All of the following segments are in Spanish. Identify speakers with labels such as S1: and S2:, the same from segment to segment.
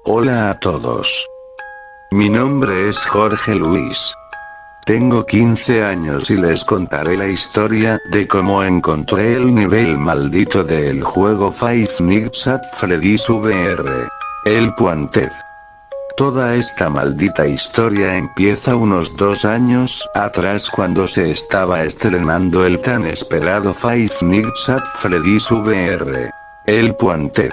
S1: Hola a todos. Mi nombre es Jorge Luis. Tengo 15 años y les contaré la historia de cómo encontré el nivel maldito del juego Five Nights at Freddy's VR. El Puanted. Toda esta maldita historia empieza unos 2 años atrás cuando se estaba estrenando el tan esperado Five Nights at Freddy's VR. El Puanted.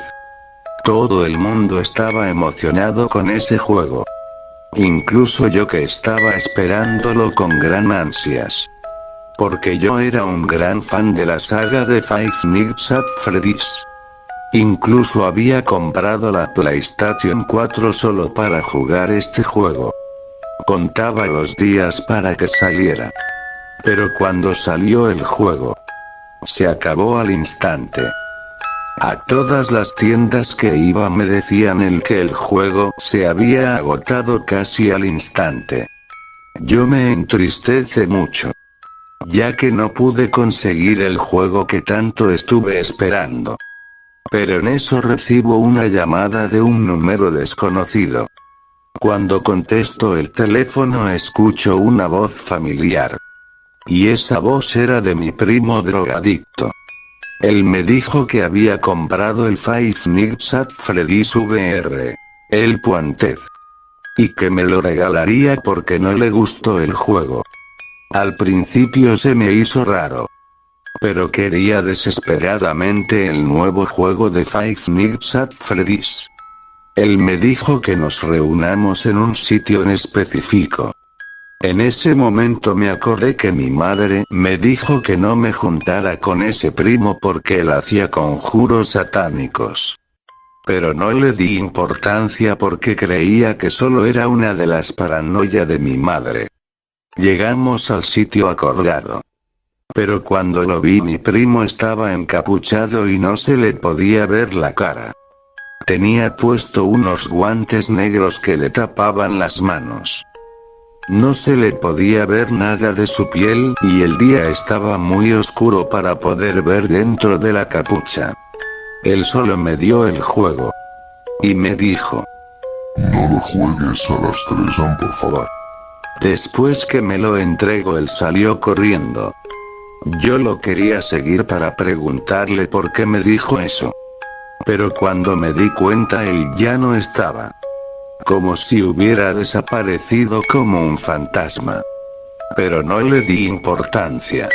S1: Todo el mundo estaba emocionado con ese juego. Incluso yo, que estaba esperándolo con gran ansias. Porque yo era un gran fan de la saga de Five Nights at Freddy's. Incluso había comprado la PlayStation 4 solo para jugar este juego. Contaba los días para que saliera. Pero cuando salió el juego, se acabó al instante. A todas las tiendas que iba me decían que el juego se había agotado casi al instante. Yo me entristece mucho, ya que no pude conseguir el juego que tanto estuve esperando. Pero en eso recibo una llamada de un número desconocido. Cuando contesto el teléfono escucho una voz familiar. Y esa voz era de mi primo drogadicto. Él me dijo que había comprado el Five Nights at Freddy's VR, el Puanted, y que me lo regalaría porque no le gustó el juego. Al principio se me hizo raro, pero quería desesperadamente el nuevo juego de Five Nights at Freddy's. Él me dijo que nos reunamos en un sitio en específico. En ese momento me acordé que mi madre me dijo que no me juntara con ese primo porque él hacía conjuros satánicos. Pero no le di importancia porque creía que solo era una de las paranoias de mi madre. Llegamos al sitio acordado. Pero cuando lo vi, mi primo estaba encapuchado y no se le podía ver la cara. Tenía puesto unos guantes negros que le tapaban las manos. No se le podía ver nada de su piel, y el día estaba muy oscuro para poder ver dentro de la capucha. Él solo me dio el juego. Y me dijo:
S2: no lo juegues a las 3 AM, por favor.
S1: Después que me lo entregó, él salió corriendo. Yo lo quería seguir para preguntarle por qué me dijo eso. Pero cuando me di cuenta, él ya no estaba. Como si hubiera desaparecido como un fantasma. Pero no le di importancia.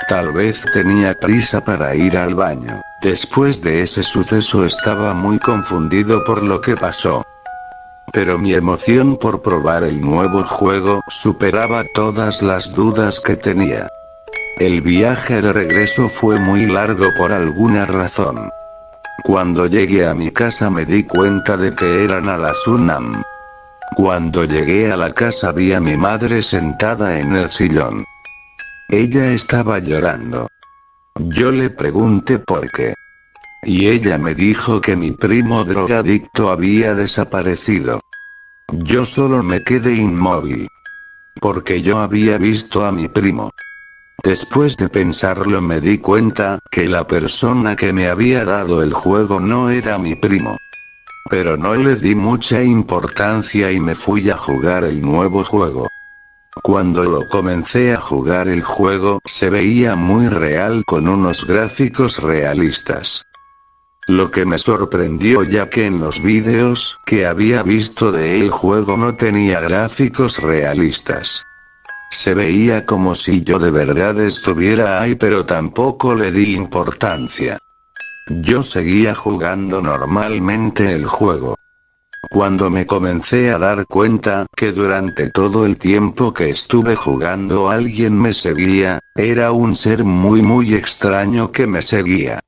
S1: Tal vez tenía prisa para ir al baño. Después de ese suceso estaba muy confundido por lo que pasó. Pero mi emoción por probar el nuevo juego superaba todas las dudas que tenía. El viaje de regreso fue muy largo por alguna razón. Cuando llegué a mi casa me di cuenta de que eran a las 1 AM. Cuando llegué a la casa vi a mi madre sentada en el sillón. Ella estaba llorando. Yo le pregunté por qué. Y ella me dijo que mi primo drogadicto había desaparecido. Yo solo me quedé inmóvil. Porque yo había visto a mi primo. Después de pensarlo me di cuenta que la persona que me había dado el juego no era mi primo. Pero no le di mucha importancia y me fui a jugar el nuevo juego. Cuando lo comencé a jugar, el juego se veía muy real con unos gráficos realistas. Lo que me sorprendió, ya que en los vídeos que había visto de el juego no tenía gráficos realistas. Se veía como si yo de verdad estuviera ahí, pero tampoco le di importancia. Yo seguía jugando normalmente el juego. Cuando me comencé a dar cuenta que durante todo el tiempo que estuve jugando alguien me seguía, era un ser muy extraño que me seguía.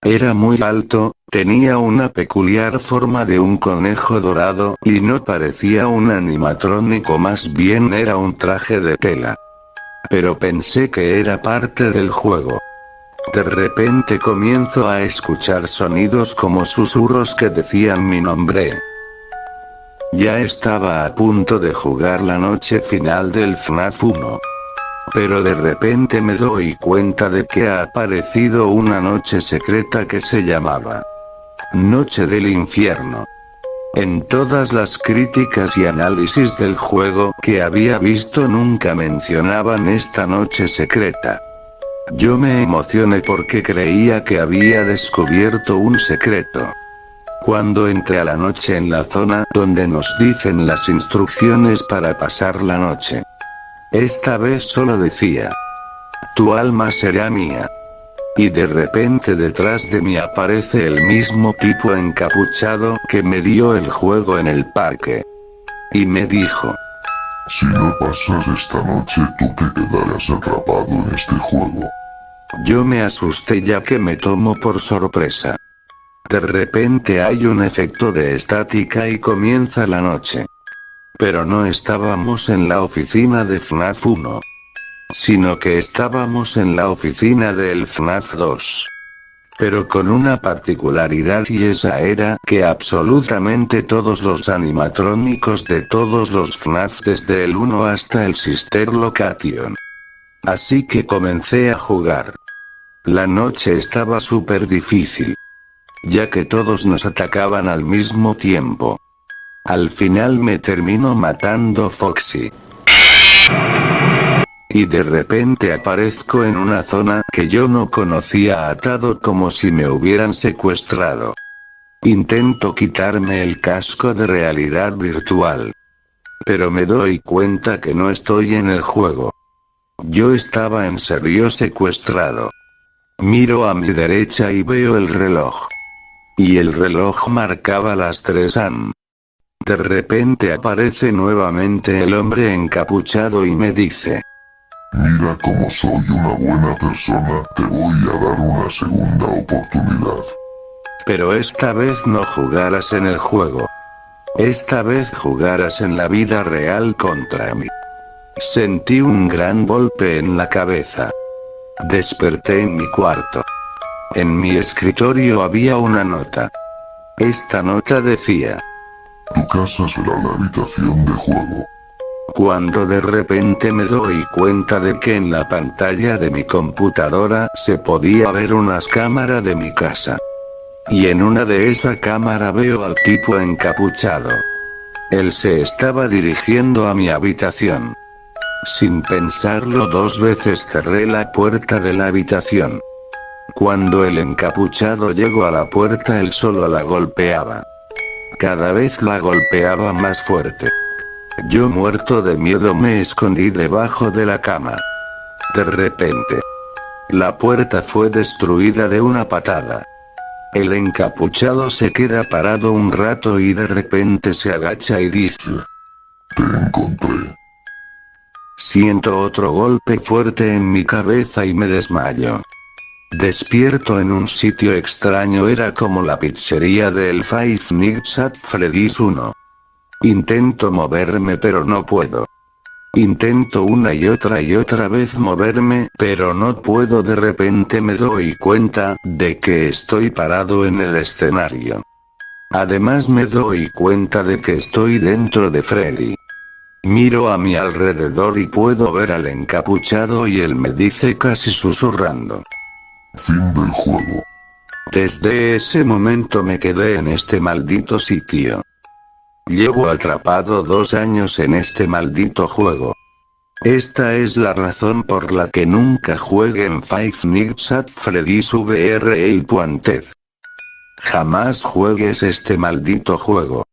S1: Era muy alto, tenía una peculiar forma de un conejo dorado, y no parecía un animatrónico, más bien era un traje de tela. Pero pensé que era parte del juego. De repente comienzo a escuchar sonidos como susurros que decían mi nombre. Ya estaba a punto de jugar la noche final del FNAF 1. Pero de repente me doy cuenta de que ha aparecido una noche secreta que se llamaba Noche del Infierno. En todas las críticas y análisis del juego que había visto nunca mencionaban esta noche secreta. Yo me emocioné porque creía que había descubierto un secreto. Cuando entré a la noche en la zona donde nos dicen las instrucciones para pasar la noche. Esta vez solo decía: tu alma será mía. Y de repente detrás de mí aparece el mismo tipo encapuchado que me dio el juego en el parque. Y me dijo:
S2: si no pasas esta noche, tú te quedarás atrapado en este juego.
S1: Yo me asusté ya que me tomó por sorpresa. De repente hay un efecto de estática y comienza la noche. Pero no estábamos en la oficina de FNAF 1. Sino que estábamos en la oficina del FNAF 2. Pero con una particularidad, y esa era que absolutamente todos los animatrónicos de todos los FNAF desde el 1 hasta el Sister Location. Así que comencé a jugar. La noche estaba súper difícil. Ya que todos nos atacaban al mismo tiempo. Al final me terminó matando Foxy. Y de repente aparezco en una zona que yo no conocía, atado como si me hubieran secuestrado. Intento quitarme el casco de realidad virtual. Pero me doy cuenta que no estoy en el juego. Yo estaba en serio secuestrado. Miro a mi derecha y veo el reloj. Y el reloj marcaba las 3 am. De repente aparece nuevamente el hombre encapuchado y me dice:
S2: mira, como soy una buena persona, te voy a dar una segunda oportunidad.
S1: Pero esta vez no jugarás en el juego. Esta vez jugarás en la vida real contra mí. Sentí un gran golpe en la cabeza. Desperté en mi cuarto. En mi escritorio había una nota. Esta nota decía:
S2: tu casa será la habitación de juego.
S1: Cuando de repente me doy cuenta de que en la pantalla de mi computadora se podía ver unas cámaras de mi casa. Y en una de esas cámaras veo al tipo encapuchado. Él se estaba dirigiendo a mi habitación. Sin pensarlo 2 veces cerré la puerta de la habitación. Cuando el encapuchado llegó a la puerta, él solo la golpeaba. Cada vez la golpeaba más fuerte. Yo, muerto de miedo, me escondí debajo de la cama. De repente, la puerta fue destruida de una patada. El encapuchado se queda parado un rato y de repente se agacha y dice:
S2: te encontré.
S1: Siento otro golpe fuerte en mi cabeza y me desmayo. Despierto en un sitio extraño, era como la pizzería del Five Nights at Freddy's 1. Intento moverme pero no puedo. Intento una y otra vez moverme, pero no puedo. De repente me doy cuenta de que estoy parado en el escenario. Además me doy cuenta de que estoy dentro de Freddy. Miro a mi alrededor y puedo ver al encapuchado y él me dice casi susurrando:
S2: fin del juego.
S1: Desde ese momento me quedé en este maldito sitio. Llevo atrapado 2 años en este maldito juego. Esta es la razón por la que nunca juegue en Five Nights at Freddy's VR el Puanted. Jamás juegues este maldito juego.